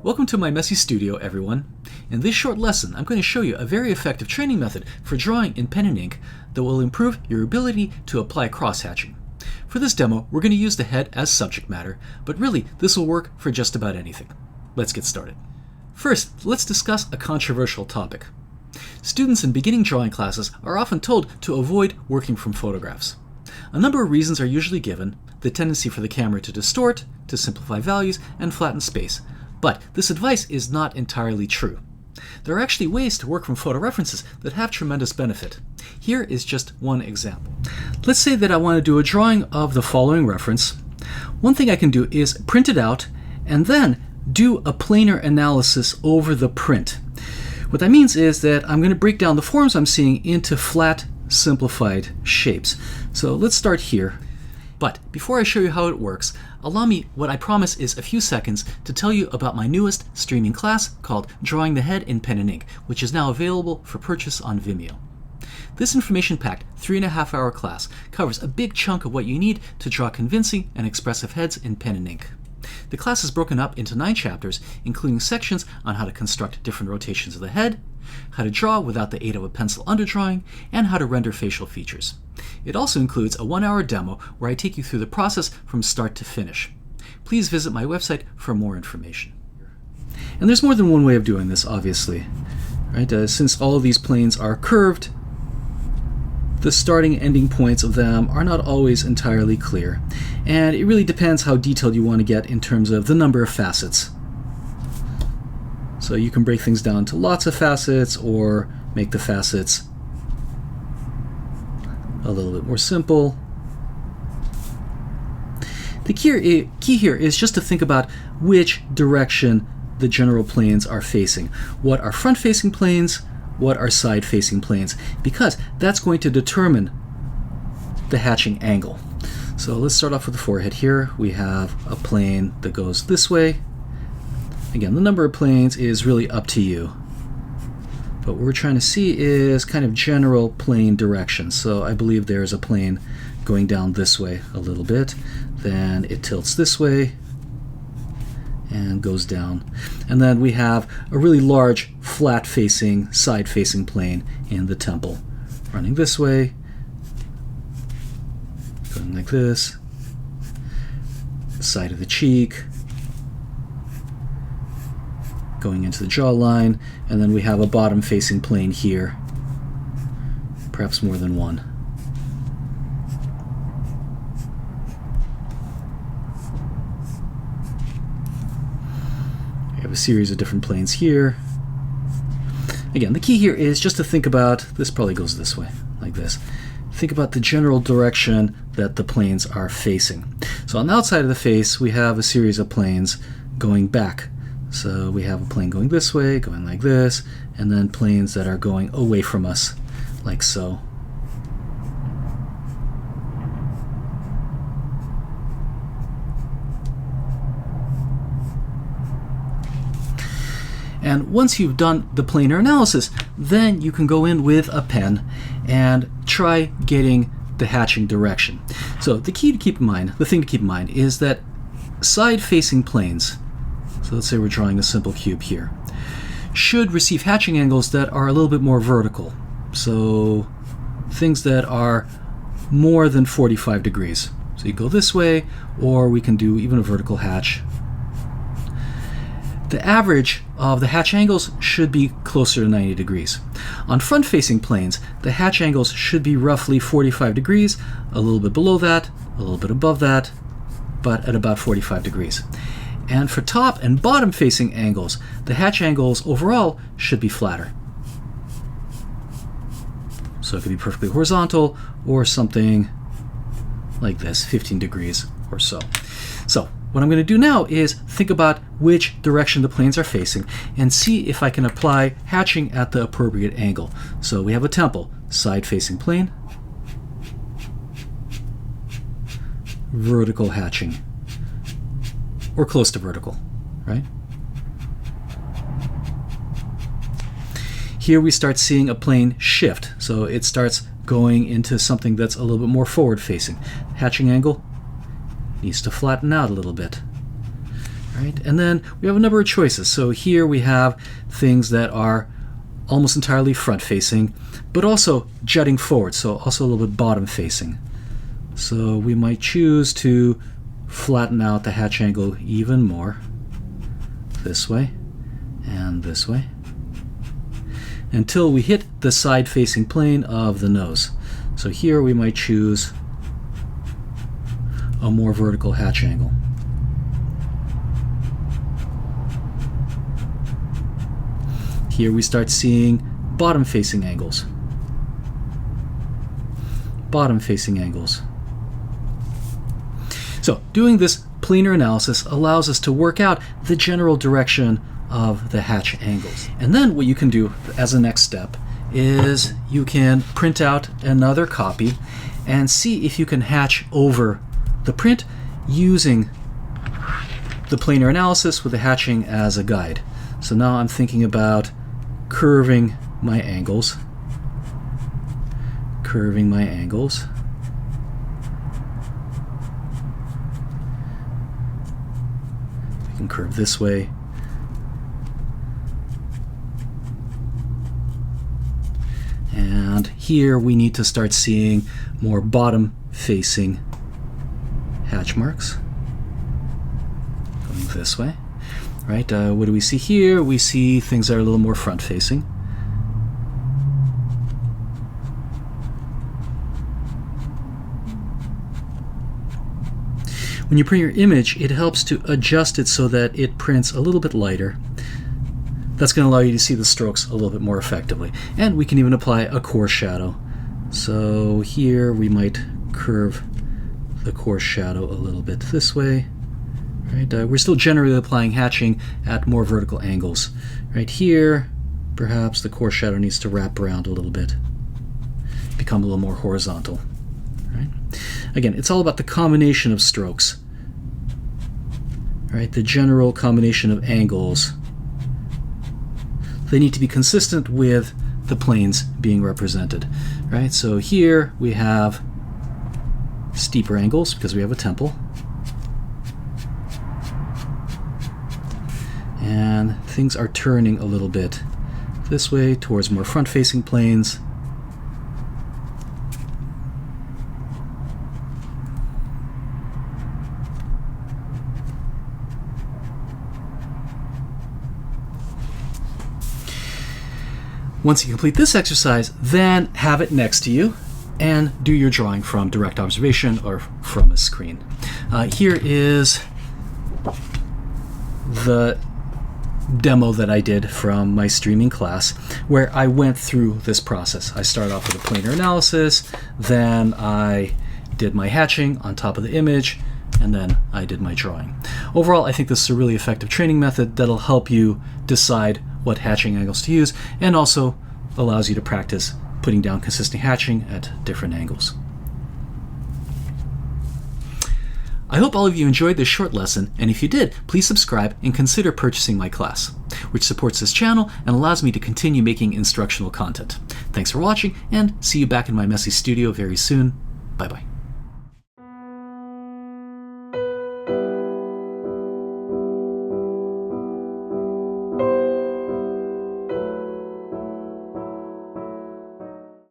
Welcome to my messy studio, everyone. In this short lesson, I'm going to show you a very effective training method for drawing in pen and ink that will improve your ability to apply cross-hatching. For this demo, we're going to use the head as subject matter, but really, this will work for just about anything. Let's get started. First, let's discuss a controversial topic. Students in beginning drawing classes are often told to avoid working from photographs. A number of reasons are usually given: the tendency for the camera to distort, to simplify values, and flatten space. But this advice is not entirely true. There are actually ways to work from photo references that have tremendous benefit. Here is just one example. Let's say that I want to do a drawing of the following reference. One thing I can do is print it out and then do a planar analysis over the print. What that means is that I'm going to break down the forms I'm seeing into flat, simplified shapes. So let's start here. But before I show you how it works, allow me what I promise is a few seconds to tell you about my newest streaming class called Drawing the Head in Pen and Ink, which is now available for purchase on Vimeo. This information-packed 3.5-hour class covers a big chunk of what you need to draw convincing and expressive heads in pen and ink. The class is broken up into 9 chapters, including sections on how to construct different rotations of the head, how to draw without the aid of a pencil underdrawing, and how to render facial features. It also includes a 1-hour demo where I take you through the process from start to finish. Please visit my website for more information. And there's more than one way of doing this, obviously. Right? Since all of these planes are curved, the starting and ending points of them are not always entirely clear. And it really depends how detailed you want to get in terms of the number of facets. So you can break things down to lots of facets or make the facets a little bit more simple. The key here is just to think about which direction the general planes are facing. What are front-facing planes? What are side-facing planes? Because that's going to determine the hatching angle. So let's start off with the forehead here. We have a plane that goes this way. Again, the number of planes is really up to you. But what we're trying to see is kind of general plane direction. So I believe there's a plane going down this way a little bit. Then it tilts this way and goes down. And then we have a really large flat-facing, side-facing plane in the temple. Running this way, going like this, side of the cheek, going into the jawline, and then we have a bottom-facing plane here, perhaps more than one. We have a series of different planes here. Again, the key here is just to think about, this probably goes this way, like this. Think about the general direction that the planes are facing. So on the outside of the face, we have a series of planes going back. So we have a plane going this way, going like this, and then planes that are going away from us, like so. And once you've done the planar analysis, then you can go in with a pen and try getting the hatching direction. So the key to keep in mind, the thing to keep in mind, is that side-facing planes, so let's say we're drawing a simple cube here, should receive hatching angles that are a little bit more vertical. So things that are more than 45 degrees. So you go this way, or we can do even a vertical hatch. The average of the hatch angles should be closer to 90 degrees. On front-facing planes, the hatch angles should be roughly 45 degrees, a little bit below that, a little bit above that, but at about 45 degrees. And for top and bottom-facing angles, the hatch angles overall should be flatter. So it could be perfectly horizontal or something like this, 15 degrees or so. So what I'm going to do now is think about which direction the planes are facing and see if I can apply hatching at the appropriate angle. So we have a temple, side-facing plane, vertical hatching, or close to vertical, right? Here we start seeing a plane shift, so it starts going into something that's a little bit more forward-facing. Hatching angle needs to flatten out a little bit. Right? And then we have a number of choices. So here we have things that are almost entirely front facing, but also jutting forward, so also a little bit bottom facing. So we might choose to flatten out the hatch angle even more, this way and this way, until we hit the side facing plane of the nose. So here we might choose a more vertical hatch angle. Here we start seeing bottom facing angles. Bottom facing angles. So doing this planar analysis allows us to work out the general direction of the hatch angles. And then what you can do as a next step is you can print out another copy and see if you can hatch over the print using the planar analysis with the hatching as a guide. So now I'm thinking about curving my angles. Curving my angles. I can curve this way. And here we need to start seeing more bottom facing hatch marks. Going this way. Right? What do we see here? We see things that are a little more front facing. When you print your image, it helps to adjust it so that it prints a little bit lighter. That's going to allow you to see the strokes a little bit more effectively. And we can even apply a coarse shadow. So here we might curve the coarse shadow a little bit this way. Right? We're still generally applying hatching at more vertical angles. Right here, perhaps the coarse shadow needs to wrap around a little bit, become a little more horizontal. Right? Again, it's all about the combination of strokes. Right? The general combination of angles. They need to be consistent with the planes being represented. Right? So here we have steeper angles because we have a temple. And things are turning a little bit this way towards more front-facing planes. Once you complete this exercise, then have it next to you and do your drawing from direct observation or from a screen. Here is the demo that I did from my streaming class where I went through this process. I started off with a planar analysis, then I did my hatching on top of the image, and then I did my drawing. Overall, I think this is a really effective training method that'll help you decide what hatching angles to use and also allows you to practice putting down consistent hatching at different angles. I hope all of you enjoyed this short lesson, and if you did, please subscribe and consider purchasing my class, which supports this channel and allows me to continue making instructional content. Thanks for watching, and see you back in my messy studio very soon. Bye-bye.